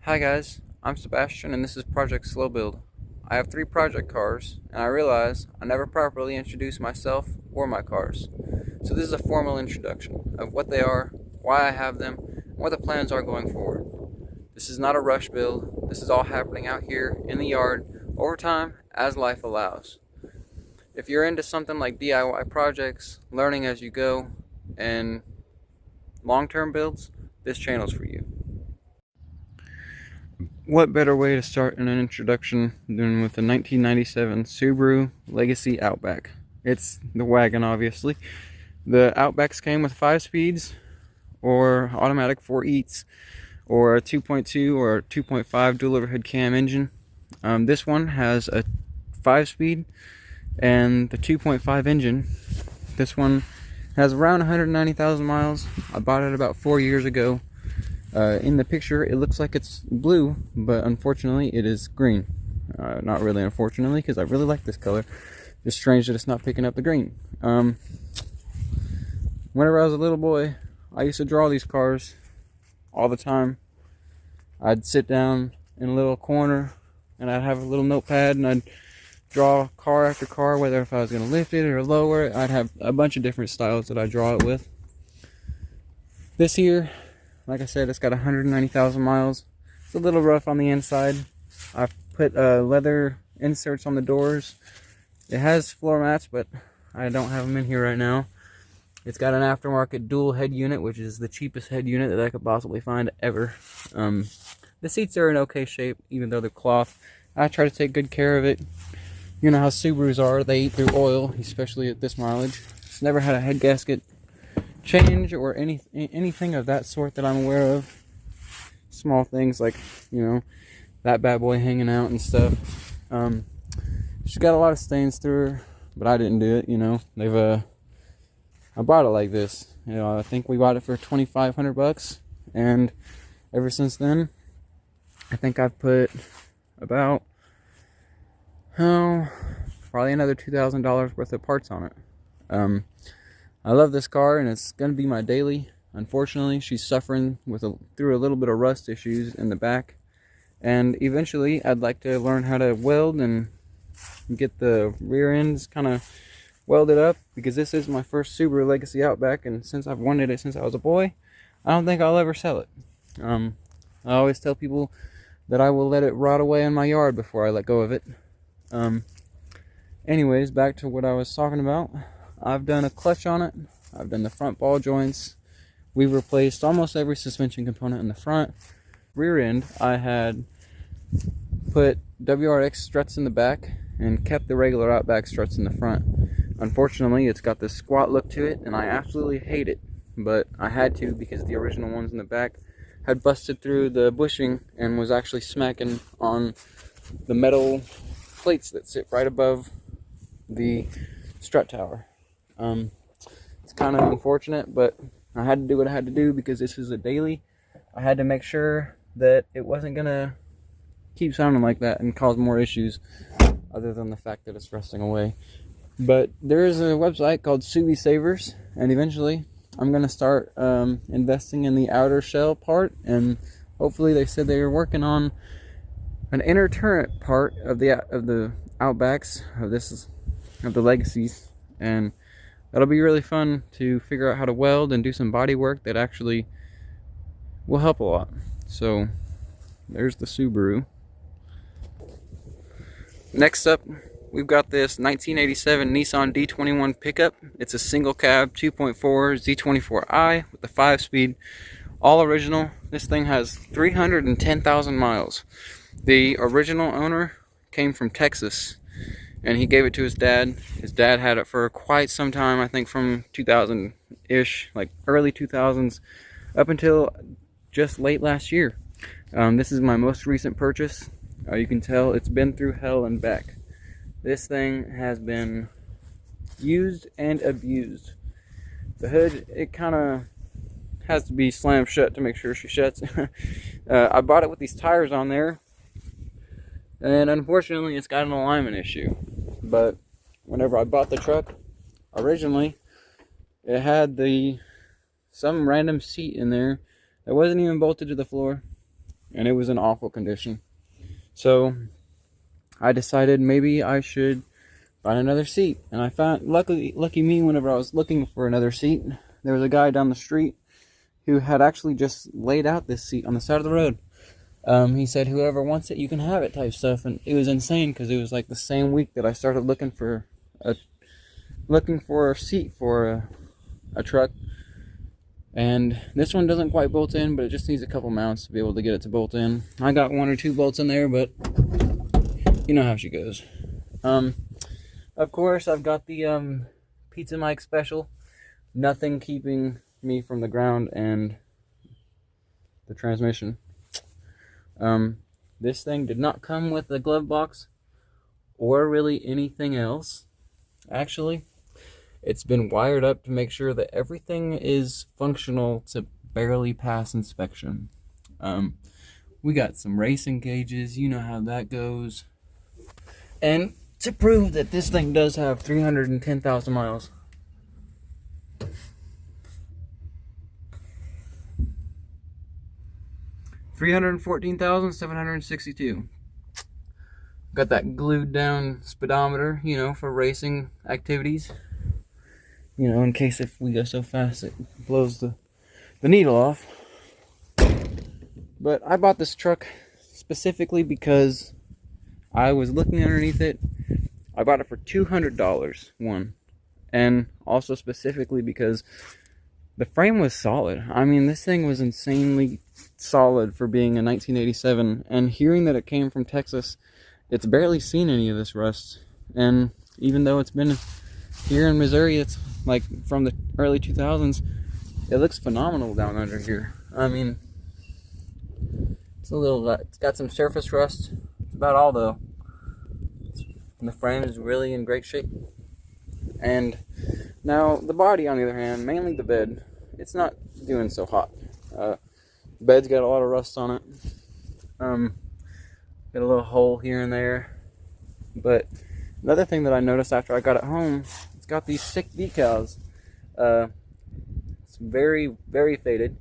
Hi guys, I'm Sebastian and this is Project Slowbuild. I have 3 project cars and I realize I never properly introduced myself or my cars. So this is a formal introduction of what they are, why I have them, and what the plans are going forward. This is not a rush build, this is all happening out here in the yard over time as life allows. If you're into something like DIY projects, learning as you go, and long-term builds, this channel's for you. What better way to start an introduction than with the 1997 Subaru Legacy Outback? It's the wagon, obviously. The Outbacks came with 5 speeds, or automatic 4 eats, or a 2.2 or 2.5 dual overhead cam engine. This one has a 5-speed and the 2.5 engine. This one has around 190,000 miles. I bought it about 4 years ago. In the picture it looks like it's blue, but unfortunately it is green. Not really unfortunately, because I really like this color. It's strange that it's not picking up the green. Whenever I was a little boy, I used to draw these cars all the time. I'd sit down in a little corner and I'd have a little notepad and I'd draw car after car, whether if I was going to lift it or lower it. I'd have a bunch of different styles that I draw it with. This here, like I said, it's got 190,000 miles. It's a little rough on the inside. I've put leather inserts on the doors. It has floor mats, but I don't have them in here right now. It's got an aftermarket dual head unit, which is the cheapest head unit that I could possibly find ever. The seats are in okay shape, even though they're cloth. I try to take good care of it. You know how Subarus are. They eat through oil, especially at this mileage. It's never had a head gasket change or anything of that sort that I'm aware of. Small things like, you know, that bad boy hanging out and stuff. She's got a lot of stains through her, but I didn't do it. You know, I bought it like this. You know, I think we bought it for $2,500, and ever since then, I think I've put about probably another $2,000 worth of parts on it. I love this car and it's going to be my daily. Unfortunately, she's suffering through a little bit of rust issues in the back. And eventually, I'd like to learn how to weld and get the rear ends kind of welded up, because this is my first Subaru Legacy Outback, and since I've wanted it since I was a boy, I don't think I'll ever sell it. I always tell people that I will let it rot away in my yard before I let go of it. Anyways, back to what I was talking about. I've done a clutch on it. I've done the front ball joints. We've replaced almost every suspension component in the front. Rear end, I had put WRX struts in the back and kept the regular Outback struts in the front. Unfortunately, it's got this squat look to it and I absolutely hate it. But I had to, because the original ones in the back had busted through the bushing and was actually smacking on the metal plates that sit right above the strut tower. It's kind of unfortunate, but I had to do what I had to do because this is a daily. I had to make sure that it wasn't gonna keep sounding like that and cause more issues, other than the fact that it's rusting away. But there is a website called Subi Savers, and eventually I'm gonna start investing in the outer shell part, and hopefully they said they were working on an inner turret part of the Outbacks of the Legacies, and that'll be really fun to figure out how to weld and do some body work that actually will help a lot. So there's the Subaru. Next up, we've got this 1987 Nissan D21 pickup. It's a single cab 2.4 Z24i with a 5-speed, all original. This thing has 310,000 miles. The original owner came from Texas, and he gave it to his dad. His dad had it for quite some time, I think from 2000-ish, like early 2000s, up until just late last year. This is my most recent purchase. You can tell it's been through hell and back. This thing has been used and abused. The hood, it kind of has to be slammed shut to make sure she shuts. I bought it with these tires on there, and unfortunately it's got an alignment issue. But whenever I bought the truck, originally it had some random seat in there that wasn't even bolted to the floor. and it was in awful condition. So I decided maybe I should find another seat, and I found, lucky me, whenever I was looking for another seat, there was a guy down the street who had actually just laid out this seat on the side of the road. He said, whoever wants it, you can have it, type stuff. And it was insane, because it was like the same week that I started looking for a seat for a truck. And this one doesn't quite bolt in, but it just needs a couple mounts to be able to get it to bolt in. I got 1 or 2 bolts in there, but you know how she goes. Of course, I've got the Pizza Mike special. Nothing keeping me from the ground and the transmission. This thing did not come with a glove box or really anything else. Actually, it's been wired up to make sure that everything is functional to barely pass inspection. We got some racing gauges, you know how that goes. And to prove that this thing does have 310,000 miles. $314,762. Got that glued down speedometer, you know, for racing activities. You know, in case if we go so fast it blows the needle off. But I bought this truck specifically because I was looking underneath it. I bought it for $200, one. And also specifically because the frame was solid. I mean, this thing was insanely solid for being a 1987. And hearing that it came from Texas, it's barely seen any of this rust. And even though it's been here in Missouri, it's like from the early 2000s, it looks phenomenal down under here. I mean, it's got some surface rust. That's about all though. And the frame is really in great shape. And now the body, on the other hand, mainly the bed, it's not doing so hot. The bed's got a lot of rust on it. Got a little hole here and there. But another thing that I noticed after I got it home, it's got these sick decals. It's very, very faded.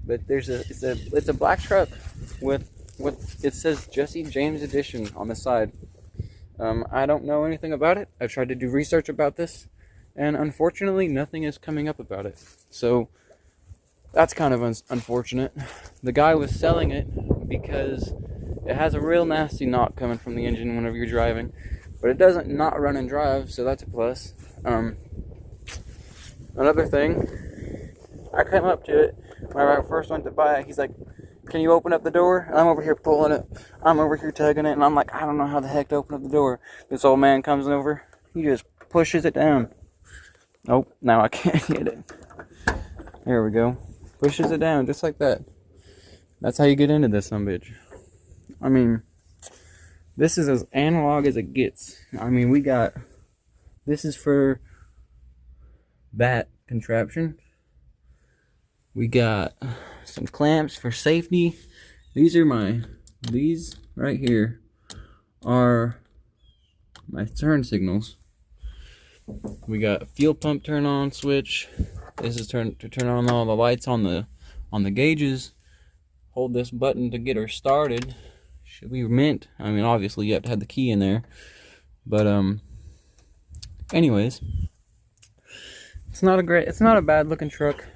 But it's a black truck with it says Jesse James Edition on the side. I don't know anything about it. I've tried to do research about this, and unfortunately nothing is coming up about it. So that's kind of unfortunate. The guy was selling it because it has a real nasty knock coming from the engine whenever you're driving, but it doesn't not run and drive, so that's a plus. Another thing, I came up to it whenever I first went to buy it. He's like, "Can you open up the door?" And I'm over here pulling it. I'm over here tugging it, and I'm like, I don't know how the heck to open up the door. This old man comes over. He just pushes it down. Nope, now I can't get it. There we go. Pushes it down just like that. That's how you get into this sumbitch. I mean, this is as analog as it gets. I mean, this is for that contraption. We got some clamps for safety. These right here are my turn signals. We got a fuel pump turn on switch. This is to turn on all the lights on the gauges. Hold this button to get her started. Should be mint. I mean, obviously you have to have the key in there. But anyways, it's not a bad looking truck.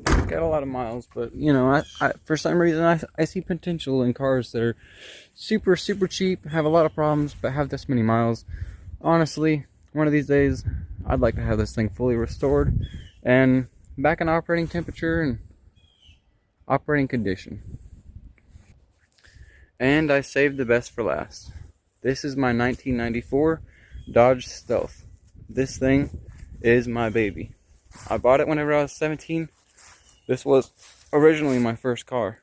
Got a lot of miles, but you know, I for some reason I see potential in cars that are super cheap, have a lot of problems, but have this many miles. Honestly, one of these days I'd like to have this thing fully restored and back in operating temperature and operating condition. And I saved the best for last. This is my 1994 Dodge Stealth. This thing is my baby. I bought it whenever I was 17. This was originally my first car.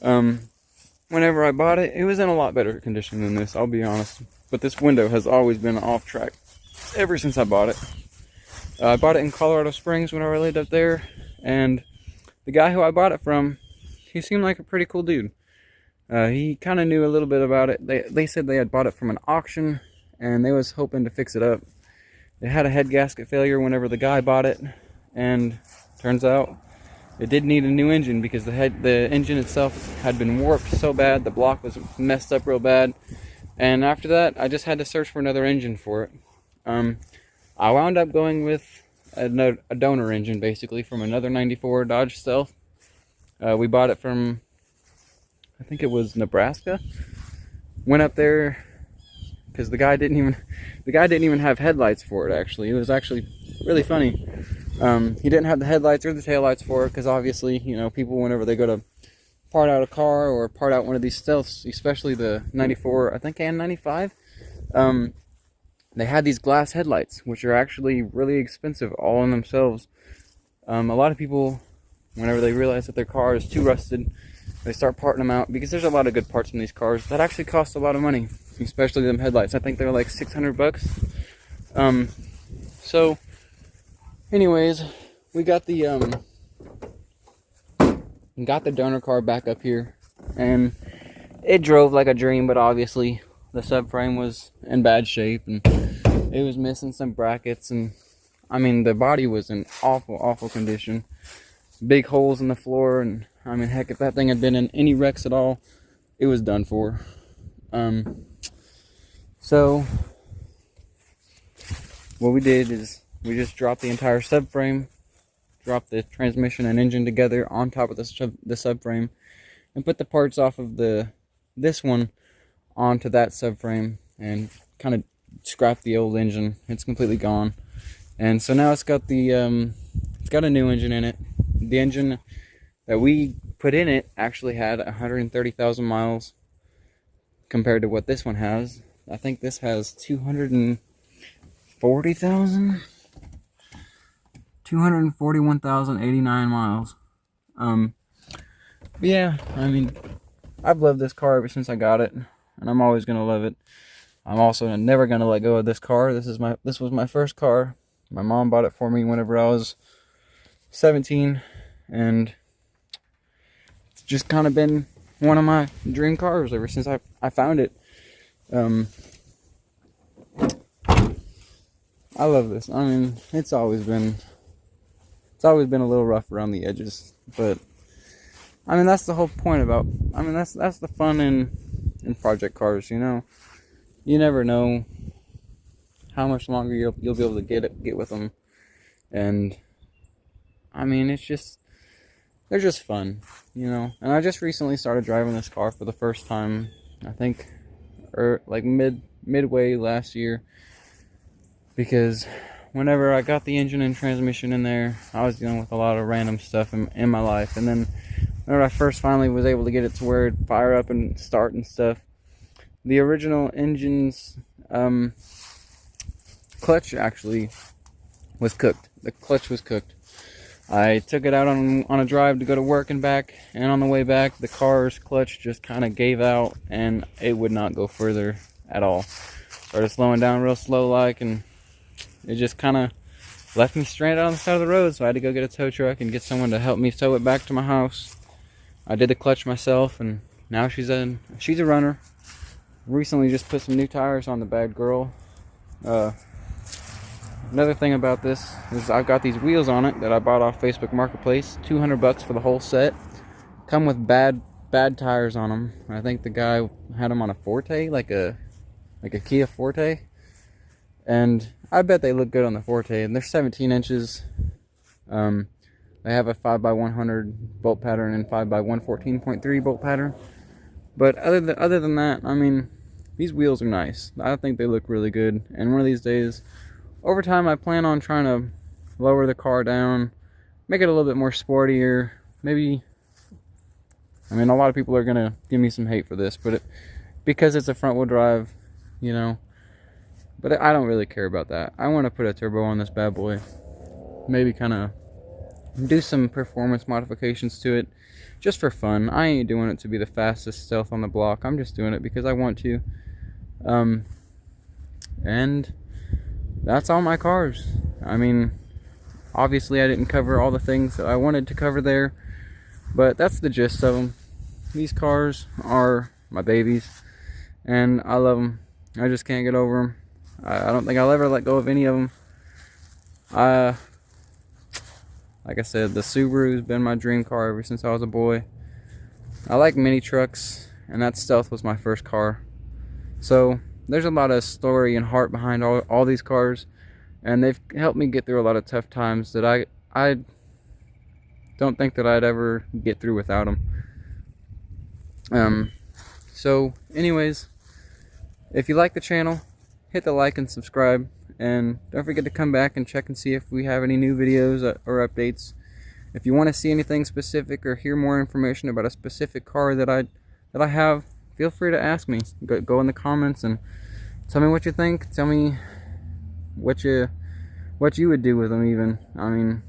Whenever I bought it, it was in a lot better condition than this, I'll be honest. But this window has always been off track ever since I bought it. I bought it in Colorado Springs whenever I lived up there. And the guy who I bought it from, he seemed like a pretty cool dude. He kind of knew a little bit about it. They said they had bought it from an auction and they was hoping to fix it up. They had a head gasket failure whenever the guy bought it. And turns out it did need a new engine because the engine itself had been warped so bad, the block was messed up real bad. And after that, I just had to search for another engine for it. I wound up going with a donor engine, basically, from another 94 Dodge Stealth. We bought it from, I think it was Nebraska. Went up there because the guy didn't even have headlights for it. Actually, it was actually really funny. He didn't have the headlights or the taillights for it because obviously, you know, people whenever they go to part out a car or part out one of these Stealths, especially the 94, I think, and 95, they had these glass headlights, which are actually really expensive all in themselves. A lot of people, whenever they realize that their car is too rusted, they start parting them out because there's a lot of good parts in these cars that actually cost a lot of money, especially them headlights. I think they're like $600. So anyways, we got the donor car back up here, and it drove like a dream, but obviously the subframe was in bad shape and it was missing some brackets, and I mean the body was in awful condition. Big holes in the floor, and I mean, heck, if that thing had been in any wrecks at all, it was done for. So what we did is we just dropped the entire subframe, dropped the transmission and engine together on top of the subframe, and put the parts off of this one onto that subframe, and kind of scrapped the old engine. It's completely gone, and so now it's got a new engine in it. The engine that we put in it actually had 130,000 miles compared to what this one has. I think this has 240,000, 241,089 miles. Yeah, I mean, I've loved this car ever since I got it, and I'm always gonna love it. I'm also never gonna let go of this car. This was my first car. My mom bought it for me whenever I was 17, and it's just kind of been one of my dream cars ever since I found it. I love this. I mean, it's always been a little rough around the edges, but I mean that's the whole point about. I mean that's the fun in project cars. You know, you never know how much longer you'll be able to get with them, and I mean they're just fun, you know. And I just recently started driving this car for the first time, I think, like midway last year, because whenever I got the engine and transmission in there, I was dealing with a lot of random stuff in my life. And then whenever I first finally was able to get it to where it'd fire up and start and stuff, the original engine's clutch actually was cooked. The clutch was cooked. I took it out on a drive to go to work and back, and on the way back, the car's clutch just kind of gave out, and it would not go further at all. Started slowing down real slow like, and it just kind of left me stranded on the side of the road, so I had to go get a tow truck and get someone to help me tow it back to my house. I did the clutch myself, and now she's a runner. Recently just put some new tires on the bad girl. Another thing about this is I've got these wheels on it that I bought off Facebook Marketplace. $200 for the whole set. Come with bad tires on them. I think the guy had them on a Forte, like a Kia Forte. And I bet they look good on the Forte. And they're 17 inches. They have a 5x100 bolt pattern and 5x114.3 bolt pattern. But other than that, I mean, these wheels are nice. I think they look really good. And one of these days, over time, I plan on trying to lower the car down, make it a little bit more sportier. Maybe, I mean, a lot of people are going to give me some hate for this, but because it's a front wheel drive, you know, but I don't really care about that. I want to put a turbo on this bad boy. Maybe kind of do some performance modifications to it just for fun. I ain't doing it to be the fastest Stealth on the block. I'm just doing it because I want to. And that's all my cars. I mean, obviously I didn't cover all the things that I wanted to cover there, but that's the gist of them. These cars are my babies, and I love them. I just can't get over them. I don't think I'll ever let go of any of them. I Like I said, the Subaru's been my dream car ever since I was a boy. I like mini trucks, and that Stealth was my first car. So there's a lot of story and heart behind all these cars, and they've helped me get through a lot of tough times that I don't think that I'd ever get through without them. So anyways, if you like the channel, hit the like and subscribe, and don't forget to come back and check and see if we have any new videos or updates. If you want to see anything specific or hear more information about a specific car that I have, feel free to ask me. Go in the comments and tell me what you think. Tell me what you would do with them even. I mean,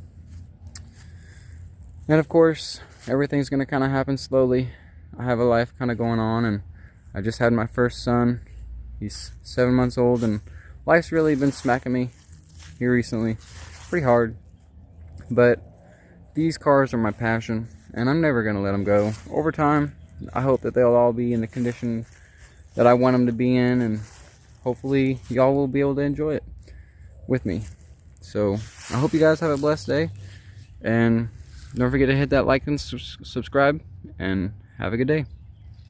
and of course, everything's going to kind of happen slowly. I have a life kind of going on, and I just had my first son. He's 7 months old, and life's really been smacking me here recently. Pretty hard. But these cars are my passion, and I'm never going to let them go. Over time, I hope that they'll all be in the condition that I want them to be in, and hopefully y'all will be able to enjoy it with me. So I hope you guys have a blessed day, and don't forget to hit that like and subscribe, and have a good day.